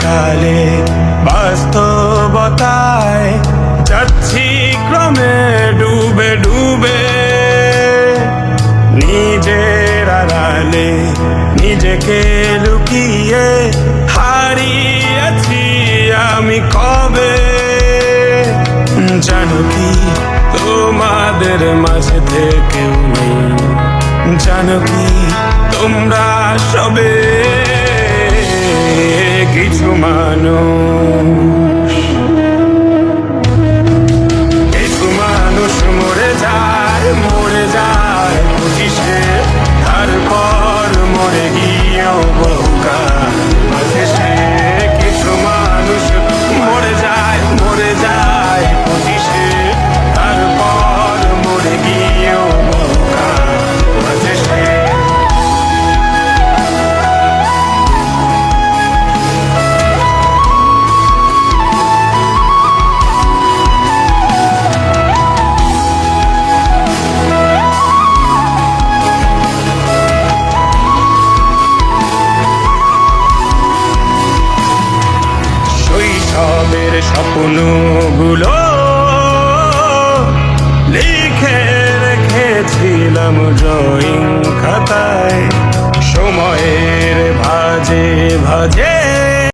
সালে বাস্তবতায় যাচ্ছি ক্রমে ডুবে ডুবে, নিজের আড়ালে নিজেকে লুকিয়ে হারিয়েছি আমি কবে। জানো কি তোমাদের মাঝে থেকেও নেই, জানো কি তোমরা সবে কিছু মানুষ, কিছু মানুষ মরে যায় 25-এ, তারপর মরে গিয়েও বহুকাল শেষে। কিছু মানুষ মরে যায় 25-এ, তারপর মরে গিয়েও বহুকাল শেষে। শৈশবের স্বপ্নগুলো লিখে রেখেছিলাম ড্রয়িং খাতায়, সময়ের ভাজে ভাজে